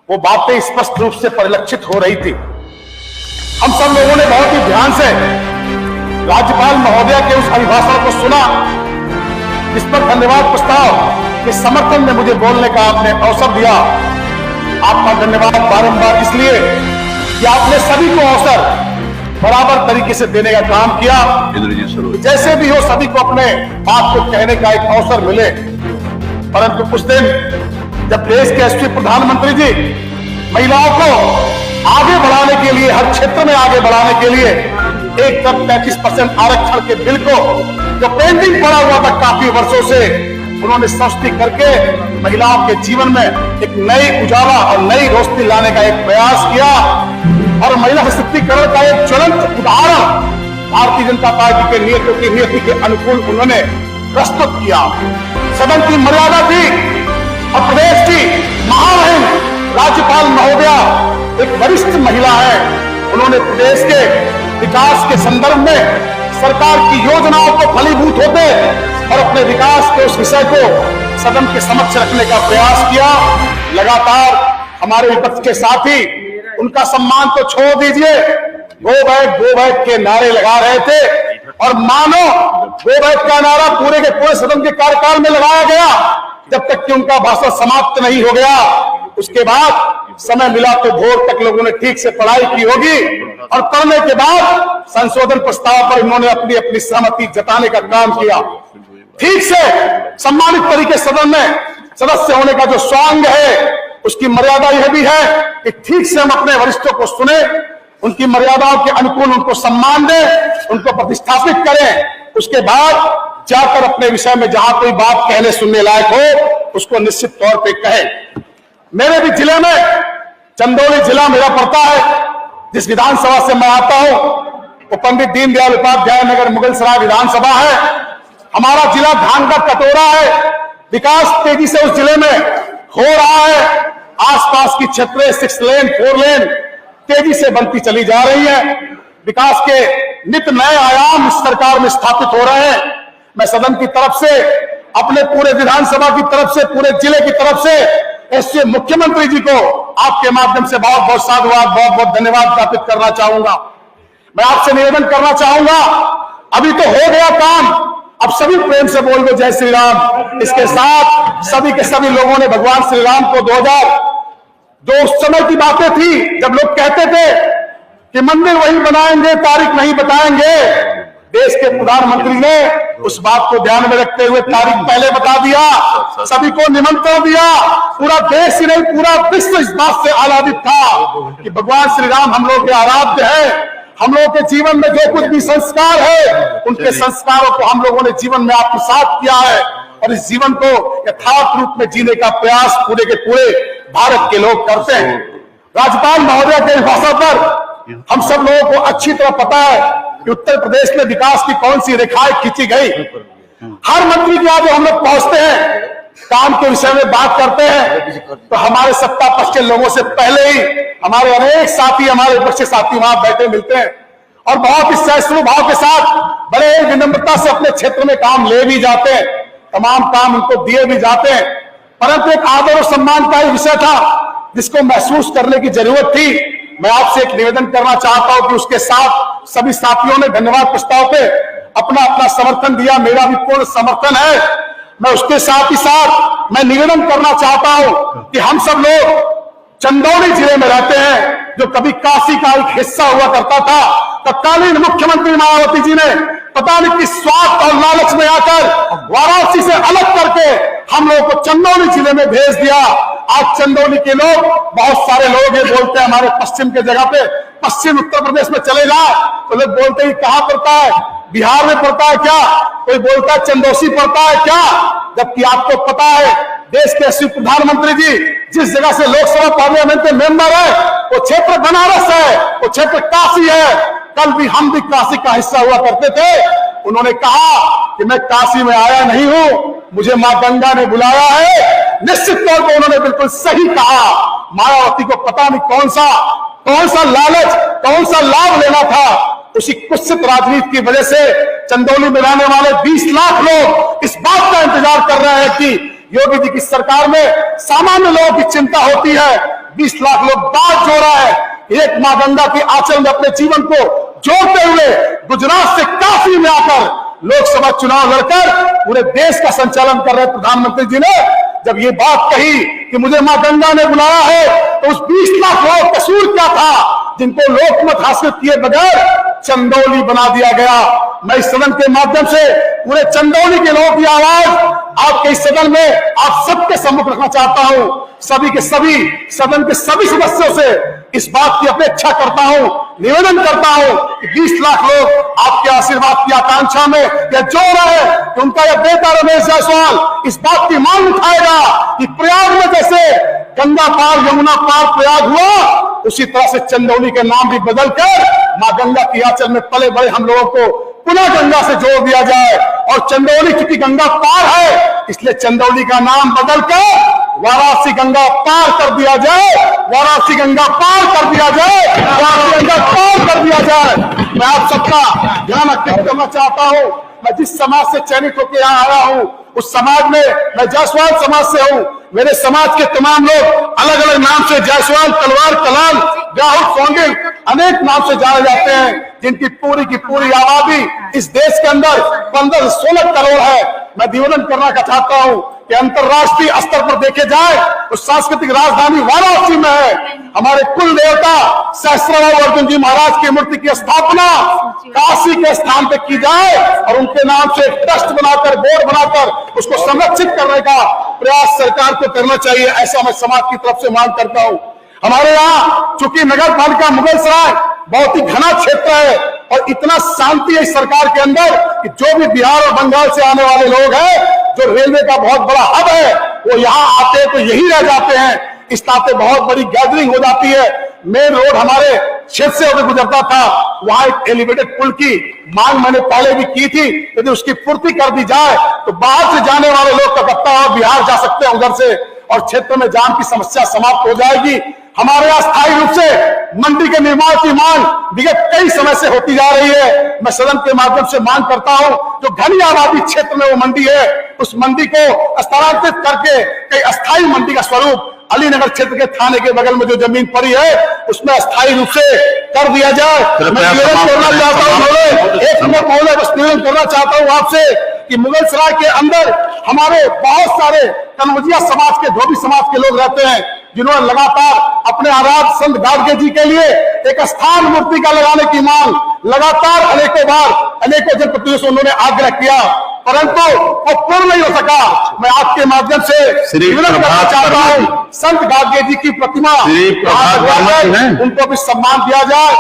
वो बातें स्पष्ट रूप से परिलक्षित हो रही थी। हम सब लोगों ने बहुत ही ध्यान से राज्यपाल महोदया के उस अभिभाषण को सुना, इस पर धन्यवाद प्रस्ताव के समर्थन में मुझे बोलने का आपने अवसर दिया। आपका धन्यवाद बारंबार इसलिए कि आपने सभी को अवसर बराबर तरीके से देने का काम किया, जैसे भी हो सभी को अपने बात को कहने का एक अवसर मिले। परंतु कुछ दिन जब देश के यशस्वी प्रधानमंत्री जी महिलाओं को आगे बढ़ाने के लिए, हर क्षेत्र में आगे बढ़ाने के लिए एक तरफ 35% आरक्षण के बिल को जो पेंडिंग पड़ा हुआ था काफी वर्षों से, उन्होंने संशोधित करके महिलाओं के जीवन में एक नई उजाला और नई रोशनी लाने का एक प्रयास किया और महिला सशक्तिकरण का एक ज्वलंत उदाहरण भारतीय जनता पार्टी के नीति के अनुकूल उन्होंने प्रस्तुत किया। सदन की मर्यादा थी और प्रदेश की महामहिम राज्यपाल महोदया एक वरिष्ठ महिला है। उन्होंने प्रदेश के विकास के संदर्भ में सरकार की योजनाओं को फलीभूत होते और अपने विकास के उस विषय को सदन के समक्ष रखने का प्रयास किया। लगातार हमारे विपक्ष के साथी उनका सम्मान तो छोड़ दीजिए, गो बैक के नारे लगा रहे थे और मानो गो बैक का नारा पूरे के पूरे सदन के कार्यकाल में लगाया गया जब तक कि उनका भाषण समाप्त नहीं हो गया। उसके बाद समय मिला तो भोर तक लोगों ने ठीक से पढ़ाई की होगी और पढ़ने के बाद संशोधन प्रस्ताव पर उन्होंने अपनी अपनी सहमति जताने का काम किया। ठीक से सम्मानित तरीके सदन में सदस्य होने का जो स्वांग है, उसकी मर्यादा यह भी है कि ठीक से हम अपने वरिष्ठों को सुने, उनकी मर्यादाओं के अनुकूल उनको सम्मान दें, उनको प्रतिष्ठापित करें। उसके बाद जाकर अपने विषय में जहां कोई बात कहने सुनने लायक हो उसको निश्चित तौर पे कहें। मेरे भी जिले में चंदौली जिला मेरा पड़ता है, जिस विधानसभा से मैं आता हूं वो पंडित दीनदयाल उपाध्याय नगर मुगलसराय विधानसभा है। हमारा जिला धान का कटोरा है। विकास तेजी से उस जिले में हो रहा है। आसपास की क्षेत्रें 6 लेन 4 लेन तेजी से बनती चली जा रही है। विकास के नित नए आयाम इस सरकार में स्थापित हो रहे हैं। मैं सदन की तरफ से, अपने पूरे विधानसभा की तरफ से, पूरे जिले की तरफ से ऐसे मुख्यमंत्री जी को आपके माध्यम से बहुत बहुत साधुवाद, बहुत बहुत धन्यवाद ज्ञापित करना चाहूंगा। मैं आपसे निवेदन करना चाहूंगा, अभी तो हो गया काम, अब सभी प्रेम से बोल दो जय श्री राम। इसके साथ सभी के सभी लोगों ने भगवान श्री राम को 2000 जो उस समय की बातें थी जब लोग कहते थे कि मंदिर वही बनाएंगे, तारीख नहीं बताएंगे, देश के प्रधानमंत्री ने उस बात को ध्यान में रखते हुए तारीख पहले बता दिया, सभी को निमंत्रण दिया। पूरा देश ही नहीं, पूरा विश्व इस बात से आह्लादित था कि भगवान श्री राम हम लोग के आराध्य है। हम लोगों के जीवन में जो कुछ भी संस्कार है, उनके संस्कारों को हम लोगों ने जीवन में आत्मसात किया है और इस जीवन को यथार्थ रूप में जीने का प्रयास पूरे के पूरे भारत के लोग करते हैं। राज्यपाल महोदया के भाषण पर हम सब लोगों को अच्छी तरह पता है कि उत्तर प्रदेश में विकास की कौन सी रेखाएं खींची गई। हर मंत्री के आगे हम लोग पहुंचते हैं, काम के विषय में बात करते हैं, तो हमारे सत्ता पक्ष के लोगों से पहले ही हमारे अनेक साथी, हमारे विपक्षी साथी वहां बैठे मिलते हैं और बहुत ही सहिष्णु भाव के साथ बड़े विनम्रता से अपने क्षेत्र में काम ले भी जाते हैं, तमाम काम उनको दिए भी जाते हैं। परंतु एक आदर और सम्मान का ही विषय था जिसको महसूस करने की जरूरत थी। मैं आपसे एक निवेदन करना चाहता हूं कि उसके साथ सभी साथियों ने धन्यवाद प्रस्ताव पे अपना अपना समर्थन दिया, मेरा भी पूर्ण समर्थन है। मैं उसके साथ ही साथ मैं निवेदन करना चाहता हूं कि हम सब लोग चंदौली जिले में रहते हैं, जो कभी काशी का एक हिस्सा हुआ करता था। तत्कालीन मुख्यमंत्री मायावती जी ने पता नहीं किस स्वार्थ और लालच में आकर वाराणसी से अलग करके हम लोगों को चंदौली जिले में भेज दिया। आज चंदौली के लोग, बहुत सारे लोग ये बोलते हैं हमारे पश्चिम के जगह पे, पश्चिम उत्तर प्रदेश में चले जाए तो लोग बोलते हैं कहां पड़ता है, बिहार में पड़ता है क्या, कोई बोलता है चंदौसी पड़ता है क्या, जबकि आपको पता है देश के यशस्वी प्रधानमंत्री जी जिस जगह से लोकसभा पार्लियामेंट में मेंबर है वो क्षेत्र बनारस है, वो क्षेत्र काशी है। कल भी हम भी काशी का हिस्सा हुआ करते थे। उन्होंने कहा कि मैं काशी में आया नहीं हूं, मुझे मां गंगा ने बुलाया है। निश्चित तौर पर उन्होंने बिल्कुल सही कहा। मायावती को पता नहीं कौन सा लालच, कौन सा लाभ लेना था। उसी कुत्सित राजनीति की वजह से चंदौली में रहने वाले 20 लाख लोग इस बात का इंतजार कर रहे हैं कि योगी जी की सरकार में सामान्य लोगों की चिंता होती है, 20 लाख लोग बात जोड़ा है। एक मां गंगा की आंचल में अपने जीवन को जोड़ते हुए गुजरात से काशी में आकर लोकसभा चुनाव लड़कर पूरे देश का संचालन कर रहे प्रधानमंत्री जी ने जब ये बात कही कि मुझे मां गंगा ने बुलाया है, तो उस 20 लाख लोग कसूर क्या था जिनको लोकमत हासिल किए बगैर चंदौली बना दिया गया। मैं इस सदन के माध्यम से पूरे चंदौली के लोगों की आवाज आपके इस सदन में आप सबके सम्मुख रखना चाहता हूं। सभी के सभी सदन के सभी सदस्यों से इस बात की अपेक्षा करता हूं, निवेदन करता हूं कि 20 लाख लोग आपके आशीर्वाद की आकांक्षा में यह जो रहे कि उनका यह बेटा रमेश जायसवाल इस बात की मांग उठाएगा कि प्रयाग में जैसे गंगा पार यमुना पार प्रयाग हुआ, उसी तरह से चंदौली के नाम भी बदलकर मां गंगा की आंचल में पले बड़े हम लोगों को पुनः गंगा से जोड़ दिया जाए। और चंदौली चूंकि गंगा पार है, इसलिए चंदौली का नाम बदलकर वाराणसी गंगा पार कर दिया जाए, वाराणसी गंगा पार कर दिया जाए, वाराणसी गंगा पार कर दिया जाए। मैं आप सबका ध्यान आकर्षित करना चाहता हूं। मैं जिस समाज से चयनित होकर यहाँ आया हूं, उस समाज में मैं जायसवाल समाज से हूं। मेरे समाज के तमाम लोग अलग अलग नाम से जायसवाल, तलवार, कलाल, राहुल, सोंगिल अनेक नाम से जाने जाते हैं, जिनकी की पूरी आबादी इस देश के अंदर 15 से 16 करोड़ है। मैं निवेदन करना चाहता हूं कि अंतरराष्ट्रीय स्तर पर देखे जाए तो सांस्कृतिक राजधानी वाराणसी में है। हमारे कुल देवता सहस्त्रबाहु अर्जुन जी महाराज की मूर्ति की स्थापना काशी के स्थान पे की जाए और उनके नाम से ट्रस्ट बनाकर, बोर्ड बनाकर उसको संरक्षित करने का प्रयास सरकार को करना चाहिए, ऐसा मैं समाज की तरफ से मांग करता हूं। हमारे यहाँ चूंकि नगर पालिका मुगलसराय बहुत ही घना क्षेत्र है और इतना शांति है इस सरकार के अंदर कि जो भी बिहार और बंगाल से आने वाले लोग हैं, जो रेलवे का बहुत बड़ा हब है, वो यहाँ आते हैं तो यही रह जाते हैं। इस नाते बहुत बड़ी गैदरिंग हो जाती है। मेन रोड हमारे क्षेत्र से होकर गुजरता था, वहां एक एलिवेटेड पुल की मांग मैंने पहले भी की थी। यदि उसकी पूर्ति कर दी जाए तो बाहर से जाने वाले लोग कलकत्ता और बिहार जा सकते हैं उधर से, और क्षेत्र में जाम की समस्या समाप्त हो जाएगी। हमारे यहाँ स्थायी रूप से मंडी के निर्माण की मांग विगत कई समय से होती जा रही है। मैं सदन के माध्यम से मांग करता हूं, जो घनी आबादी क्षेत्र में वो मंडी है, उस मंडी को स्थानांतरित करके कई अस्थायी मंडी का स्वरूप अलीनगर क्षेत्र के थाने के बगल में जो जमीन पड़ी है उसमें अस्थायी रूप से कर दिया जाए। मैं निवेदन करना चाहता हूँ, एक मिनट बस निवेदन करना चाहता हूँ आपसे कि मुगलसराय के अंदर हमारे बहुत सारे कन्वजिया समाज के, धोबी समाज के लोग रहते हैं, जिन्होंने लगातार अपने आराध्य संत गाडगे जी के लिए एक स्थान मूर्ति का लगाने की मांग लगातार अनेकों बार अनेकों जनप्रतिनिधियों से उन्होंने आग्रह किया, परंतु वो पूर्ण नहीं हो सका। मैं आपके माध्यम से निवेदन करना चाहता हूँ, संत गाडगे जी की प्रतिमा उनको भी सम्मान दिया जाए।